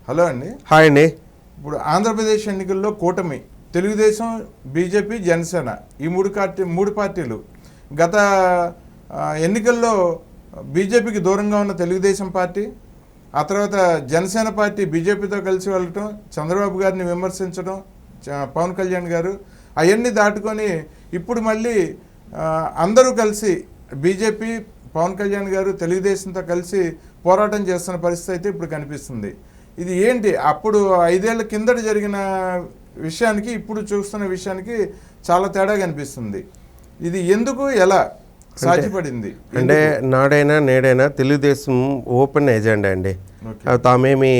Hello అండి. Hi అండి. ఇప్పుడు ఆంధ్రప్రదేశ్ ఎన్నికల్లో కూటమి తెలుగుదేశం, బీజేపీ, జనసేన ఈ మూడు పార్టీలు గత ఎన్నికల్లో బీజేపీకి దూరంగా ఉన్న తెలుగుదేశం పార్టీ, ఆ తర్వాత జనసేన పార్టీ బీజేపీతో కలిసి వెళ్ళటం, చంద్రబాబు గారిని విమర్శించడం, పవన్ కళ్యాణ్ గారు అవన్నీ దాటుకొని ఇప్పుడు మళ్ళీ అందరూ కలిసి బీజేపీ, పవన్ కళ్యాణ్ గారు తెలుగుదేశంతో కలిసి పోరాటం చేస్తున్న పరిస్థితి అయితే ఇప్పుడు కనిపిస్తుంది. ఇది ఏంటి? అప్పుడు 5 ఏళ్ల కిందట జరిగిన విషయానికి ఇప్పుడు చూస్తున్న విషయానికి చాలా తేడా కనిపిస్తుంది. ఇది ఎందుకు, ఎలా సాధ్యపడింది? అంటే నాడైనా నేడైనా తెలుగుదేశం ఓపెన్ ఎజెండా అండి. తామేమి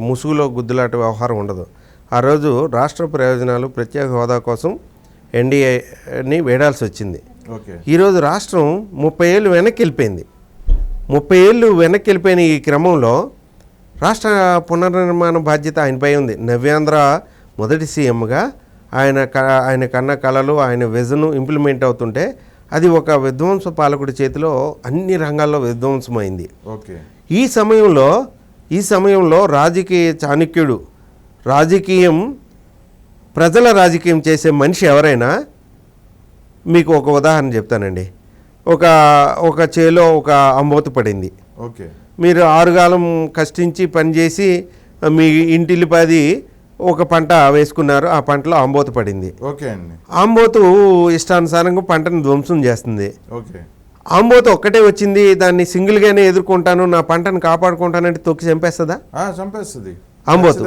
ముసుగులో గుద్దులాట వ్యవహారం ఉండదు. ఆ రోజు రాష్ట్ర ప్రయోజనాలు, ప్రత్యేక హోదా కోసం ఎన్డీఏని వేడాల్సి వచ్చింది. ఈరోజు రాష్ట్రం 30 ఏళ్ళు వెనక్కి వెళ్ళిపోయింది. 30 ఏళ్ళు వెనక్కి వెళ్ళిపోయిన ఈ క్రమంలో రాష్ట్ర పునర్నిర్మాణ బాధ్యత ఆయనపై ఉంది. నవ్యాంధ్ర మొదటి సీఎంగా ఆయన కన్న కళలు, ఆయన విజన్ ఇంప్లిమెంట్ అవుతుంటే అది ఒక విధ్వంస పాలకుడి చేతిలో అన్ని రంగాల్లో విధ్వంసమైంది. ఈ సమయంలో రాజకీయ చాణక్యుడు, ప్రజల రాజకీయం చేసే మనిషి ఎవరైనా, మీకు ఒక ఉదాహరణ చెప్తానండి. ఒక చేలో ఒక అంబోతు పడింది. మీరు 6 కాలం కష్టించి పనిచేసి మీ ఇంటిల్లిపాది ఒక పంట వేసుకున్నారు. ఆ పంటలో ఆంబోతు పడింది. ఆంబోతు ఇష్టానుసారంగా పంటను ధ్వంసం చేస్తుంది. ఆంబోతు ఒక్కటే వచ్చింది, దాన్ని సింగిల్గానే ఎదుర్కొంటాను, నా పంటను కాపాడుకుంటానంటే తొక్కి చంపేస్తుందా? చంపేస్తుంది ఆంబోతు.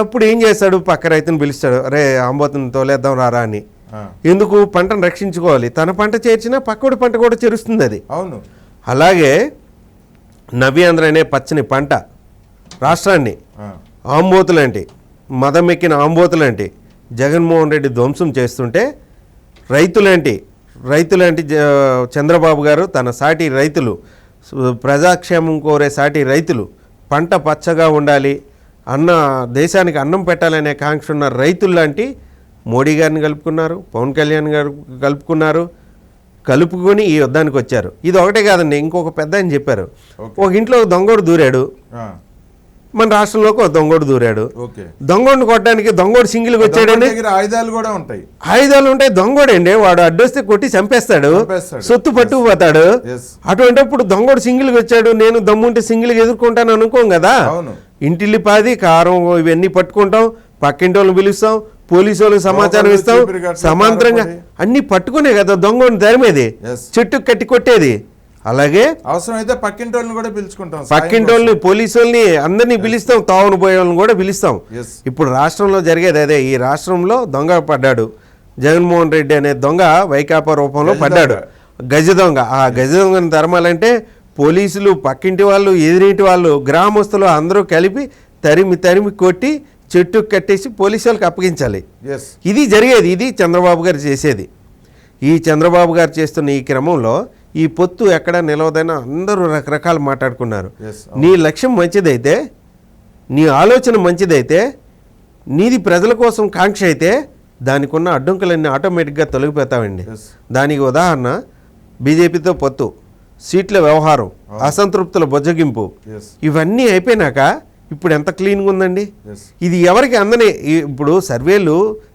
అప్పుడు ఏం చేస్తాడు? పక్క రైతుని పిలుస్తాడు, రే ఆంబోతుని తోలేద్దాం రారా అని. ఎందుకు? పంటను రక్షించుకోవాలి. తన పంట చేర్చినా పక్కడి పంట కూడా చెరుస్తుంది అది. అవును. అలాగే నవ్యాంధ్ర అనే పచ్చని పంట రాష్ట్రాన్ని ఆంబోతులాంటి, మదమెక్కిన ఆంబోతులాంటి జగన్మోహన్ రెడ్డి ధ్వంసం చేస్తుంటే రైతులాంటి చంద్రబాబు గారు తన సాటి రైతులు, ప్రజాక్షేమం కోరే సాటి రైతులు, పంట పచ్చగా ఉండాలి, దేశానికి అన్నం పెట్టాలనే కాంక్ష ఉన్న రైతుల్లాంటి మోడీ గారిని కలుపుకున్నారు, పవన్ కళ్యాణ్ గారు కలుపుకొని ఈ యుద్ధానికి వచ్చారు. ఇది ఒకటే కాదండి, ఇంకొక పెద్ద ఆయన చెప్పారు. ఒక ఇంట్లో దొంగోడు దూరాడు, మన రాష్ట్రంలోకి ఒక దొంగోడు దూరాడు. దొంగోడిని కొట్టడానికి దొంగోడు సింగిల్గా వచ్చాడండి. ఆయుధాలు ఉంటాయి. దొంగోడండి, వాడు అడ్డొస్తే కొట్టి చంపేస్తాడు, సొత్తు పట్టుకుపోతాడు. అటువంటిప్పుడు దొంగోడు సింగిల్గా వచ్చాడు, నేను దమ్ముంటే సింగిల్గా ఎదుర్కొంటాను అనుకోం కదా. ఇంటిల్లిపాది కారం ఇవన్నీ పట్టుకుంటాం, పక్కింటి వాళ్ళని పిలుస్తాం, పోలీసు వాళ్ళకి సమాచారం ఇస్తాం, సమాంతరంగా అన్ని పట్టుకునే కదా దొంగని తరిమేది, చెట్టు కట్టి కొట్టేది. అలాగే అవసరమైతే పక్కింటి వాళ్ళని కూడా పిలుచుకుంటాం, పక్కింటి వాళ్ళని, పోలీసు వాళ్ళని అందరినీ పిలుస్తాం, తావును పోయే వాళ్ళని కూడా పిలుస్తాం. ఇప్పుడు రాష్ట్రంలో జరిగేది అదే. ఈ రాష్ట్రంలో దొంగ పడ్డాడు, జగన్మోహన్ రెడ్డి అనే దొంగ వైకాపా రూపంలో పడ్డాడు, గజ దొంగ. ఆ గజ దొంగను తరమాలంటే పోలీసులు, పక్కింటి వాళ్ళు, ఎదిరింటి వాళ్ళు, గ్రామస్తులు అందరూ కలిపి తరిమి కొట్టి చెట్టు కట్టేసి పోలీసు వాళ్ళకి అప్పగించాలి. ఇది జరిగేది. ఇది చంద్రబాబు గారు చేసేది. ఈ చంద్రబాబు గారు చేస్తున్న ఈ క్రమంలో ఈ పొత్తు ఎక్కడ నిలవదని అందరూ రకరకాలు మాట్లాడుకున్నారు. నీ లక్ష్యం మంచిదైతే, నీ ఆలోచన మంచిదైతే, నీది ప్రజల కోసం కాంక్ష అయితే దానికి ఉన్న అడ్డంకులన్నీ ఆటోమేటిక్గా తొలగిపోతామండి. దానికి ఉదాహరణ బీజేపీతో పొత్తు, సీట్ల వ్యవహారం, అసంతృప్తుల బొజ్జగింపు, ఇవన్నీ అయిపోయినాక ఇప్పుడు ఎంత క్లీన్గా ఉందండి. ఇది ఎవరికి అందని. ఇప్పుడు సర్వేలు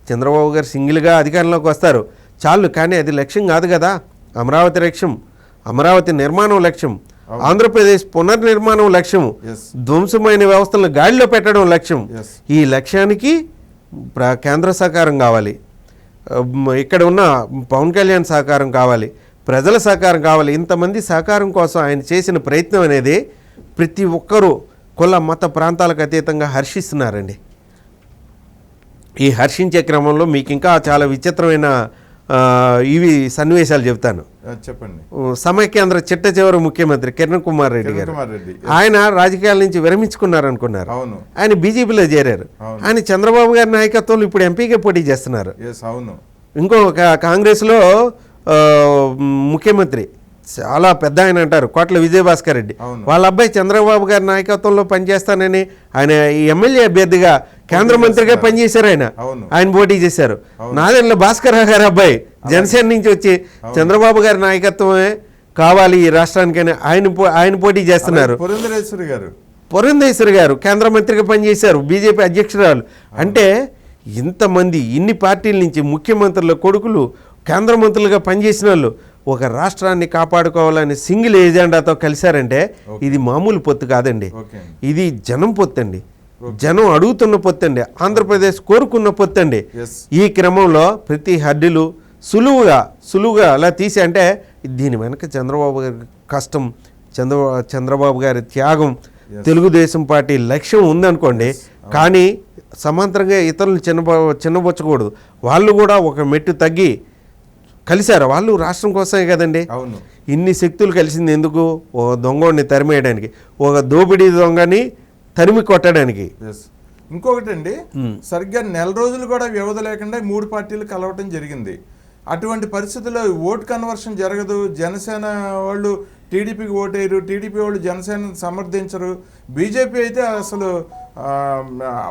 చంద్రబాబు గారు సింగిల్గా అధికారంలోకి వస్తారు చాలు, కానీ అది లక్ష్యం కాదు కదా. అమరావతి లక్ష్యం, అమరావతి నిర్మాణం లక్ష్యం, ఆంధ్రప్రదేశ్ పునర్నిర్మాణం లక్ష్యం, ధ్వంసమైన వ్యవస్థలను గాడిలో పెట్టడం లక్ష్యం. ఈ లక్ష్యానికి కేంద్ర సహకారం కావాలి, ఇక్కడ ఉన్న పవన్ కళ్యాణ్ సహకారం కావాలి, ప్రజల సహకారం కావాలి. ఇంతమంది సహకారం కోసం ఆయన చేసిన ప్రయత్నం అనేది ప్రతి ఒక్కరూ కుల మత ప్రాంతాలకు అతీతంగా హర్షిస్తున్నారండి. ఈ హర్షించే క్రమంలో మీకు ఇంకా చాలా విచిత్రమైన ఇవి సన్నివేశాలు చెప్తాను. చెప్పండి. సమైక్యాంధ్ర చిట్ట చివరి ముఖ్యమంత్రి కిరణ్ కుమార్ రెడ్డి గారు, ఆయన రాజకీయాల నుంచి విరమించుకున్నారనుకున్నారు. ఆయన బీజేపీలో చేరారు. ఆయన చంద్రబాబు గారి నాయకత్వంలో ఇప్పుడు ఎంపీగా పోటీ చేస్తున్నారు. ఇంకో కాంగ్రెస్లో ముఖ్యమంత్రి చాలా పెద్ద ఆయన అంటారు, కోట్ల విజయభాస్కర్ రెడ్డి, వాళ్ళ అబ్బాయి చంద్రబాబు గారి నాయకత్వంలో పనిచేస్తానని ఆయన ఎమ్మెల్యే అభ్యర్థిగా కేంద్ర మంత్రిగా పనిచేశారు. ఆయన పోటీ చేశారు. నాదెండ్ల భాస్కర్ గారి అబ్బాయి జనసేన నుంచి వచ్చి చంద్రబాబు గారి నాయకత్వమే కావాలి ఈ రాష్ట్రానికని ఆయన పోటీ చేస్తున్నారు. పురంధేశ్వరి గారు కేంద్ర మంత్రిగా పనిచేశారు, బీజేపీ అధ్యక్షురాలు. అంటే ఇంతమంది ఇన్ని పార్టీల నుంచి ముఖ్యమంత్రుల కొడుకులు కేంద్ర మంత్రులుగా పనిచేసిన వాళ్ళు ఒక రాష్ట్రాన్ని కాపాడుకోవాలని సింగిల్ ఎజెండాతో కలిశారంటే ఇది మామూలు పొత్తు కాదండి, ఇది జనం పొత్తండి, జనం అడుగుతున్న పొత్తండి, ఆంధ్రప్రదేశ్ కోరుకున్న పొత్తండి. ఈ క్రమంలో ప్రతి హడ్డీలు సులువుగా అలా తీసి అంటే దీని వెనక చంద్రబాబు గారి కష్టం, చంద్రబాబు గారి త్యాగం, తెలుగుదేశం పార్టీ లక్ష్యం ఉందనుకోండి. కానీ సమాంతరంగా ఇతరులు చిన్నబొచ్చకూడదు. వాళ్ళు కూడా ఒక మెట్టు తగ్గి కలిశారు. వాళ్ళు రాష్ట్రం కోసమే కదండి. ఇన్ని శక్తులు కలిసింది ఎందుకు? ఒక దొంగని తరిమేయడానికి, ఒక దోపిడీ దొంగని తరిమి కొట్టడానికి. ఇంకొకటి అండి, సరిగ్గా నెల రోజులు కూడా వ్యవధి లేకుండా 3 పార్టీలు కలవటం జరిగింది. అటువంటి పరిస్థితుల్లో ఓట్ కన్వర్షన్ జరగదు. జనసేన వాళ్ళు టీడీపీకి ఓటేయరు, టీడీపీ వాళ్ళు జనసేనని సమర్థించరు. బీజేపీ అయితే అసలు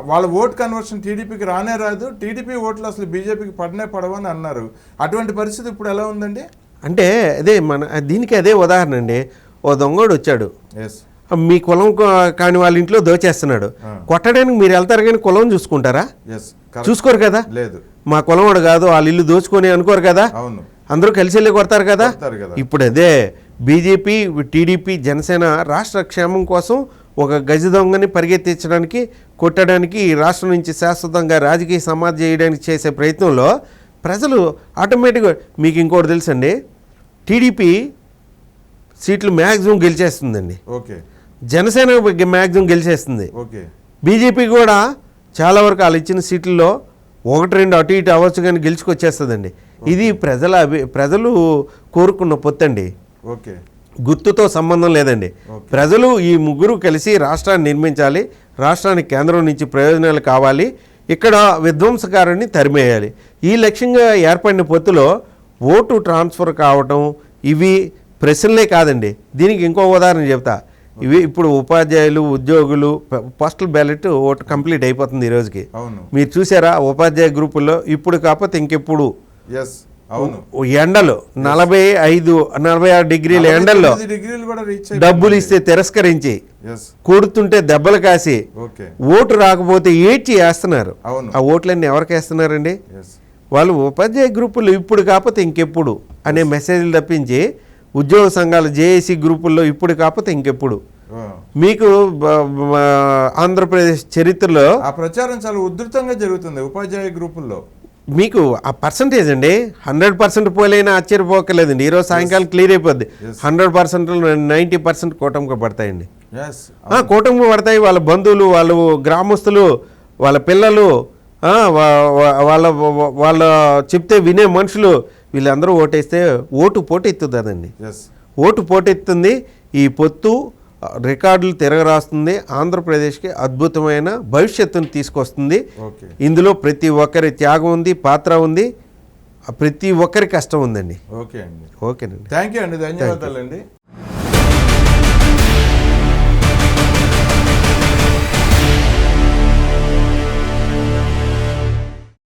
వాళ్ళ ఓట్ కన్వర్షన్ టీడీపీకి రానే రాదు, టీడీపీ ఓట్లు అసలు బీజేపీకి పడవని అన్నారు. అటువంటి పరిస్థితి ఇప్పుడు ఎలా ఉందండి? అంటే అదే దీనికి అదే ఉదాహరణ అండి. ఓ దొంగోడు వచ్చాడు, మీ కులం కాని వాళ్ళ ఇంట్లో దోచేస్తున్నాడు, కొట్టడానికి మీరు వెళ్తారు కానీ కులం చూసుకుంటారా? చూసుకోరు కదా. లేదు, మా కులంవాడు కాదు, వాళ్ళ ఇల్లు దోచుకొని అనుకోరు కదా, అందరూ కలిసి వెళ్ళి కొడతారు కదా. ఇప్పుడు అదే బీజేపీ, టీడీపీ, జనసేన రాష్ట్ర క్షేమం కోసం ఒక గజ దొంగని పరిగెత్తించడానికి, కొట్టడానికి, ఈ రాష్ట్రం నుంచి శాశ్వతంగా రాజకీయ సమాధి చేయడానికి చేసే ప్రయత్నంలో ప్రజలు ఆటోమేటిక్గా, మీకు ఇంకోటి తెలుసండి, టీడీపీ సీట్లు మ్యాక్సిమం గెలిచేస్తుందండి, జనసేన మ్యాక్సిమం గెలిచేస్తుంది, బీజేపీ కూడా చాలా వరకు వాళ్ళు ఇచ్చిన సీట్లలో 1-2 అటు ఇటు అవ్వచ్చు కానీ గెలుచుకొచ్చేస్తుందండి. ఇది ప్రజలు కోరుకున్న పొత్తండి, గుర్తుతో సంబంధం లేదండి. ప్రజలు ఈ ముగ్గురు కలిసి రాష్ట్రాన్ని నిర్మించాలి, రాష్ట్రానికి కేంద్రం నుంచి ప్రయోజనాలు కావాలి, ఇక్కడ విధ్వంసకారుని తరిమేయాలి. ఈ లక్ష్యంగా ఏర్పడిన పొత్తులో ఓటు ట్రాన్స్ఫర్ కావటం ఇవి ప్రశ్నలే కాదండి. దీనికి ఇంకో ఉదాహరణ చెప్తా. ఇవి ఇప్పుడు ఉపాధ్యాయులు, ఉద్యోగులు పోస్టల్ బ్యాలెట్ ఓటు కంప్లీట్ అయిపోతుంది ఈ రోజుకి. మీరు చూసారా ఉపాధ్యాయ గ్రూపుల్లో? ఇప్పుడు కాకపోతే ఇంకెప్పుడు ఎండలు 45-46 డిగ్రీల ఎండల్లో డబ్బులు ఇస్తే తిరస్కరించి, కొడుతుంటే దెబ్బలు కాసి, ఓటు రాకపోతే ఏడ్చి వేస్తున్నారు. ఆ ఓట్లన్నీ ఎవరికి వేస్తున్నారండి? వాళ్ళు ఉపాధ్యాయ గ్రూపులు ఇప్పుడు కాకపోతే ఇంకెప్పుడు అనే మెసేజ్లు తప్పించి, ఉద్యోగ సంఘాల జేఏసీ గ్రూపుల్లో ఇప్పుడు కాకపోతే ఇంకెప్పుడు. మీకు ఆంధ్రప్రదేశ్ చరిత్రలో ఆ ప్రచారం చాలా ఉధృతంగా జరుగుతుంది ఉపాధ్యాయ గ్రూపుల్లో. మీకు ఆ పర్సంటేజ్ అండి 100% పోలేనా ఆశ్చర్యపోకలేదండి. ఈరోజు సాయంకాలం క్లియర్ అయిపోద్ది. 100% 90% కూటమికి పడతాయండి. కూటమికి పడతాయి. వాళ్ళ బంధువులు, వాళ్ళు గ్రామస్తులు, వాళ్ళ పిల్లలు, వాళ్ళ చెప్తే వినే మనుషులు, వీళ్ళందరూ ఓటేస్తే ఓటు పోటెత్తుతుందండి. ఓటు పోటెత్తుంది. ఈ పొత్తు రికార్డులు తిరగరాస్తుంది, ఆంధ్రప్రదేశ్కి అద్భుతమైన భవిష్యత్తును తీసుకొస్తుంది. ఇందులో ప్రతి ఒక్కరి త్యాగం ఉంది, పాత్ర ఉంది, ప్రతి ఒక్కరి కష్టం ఉందండి. ఓకేనండి, థ్యాంక్ యూ అండి, ధన్యవాదాలండి.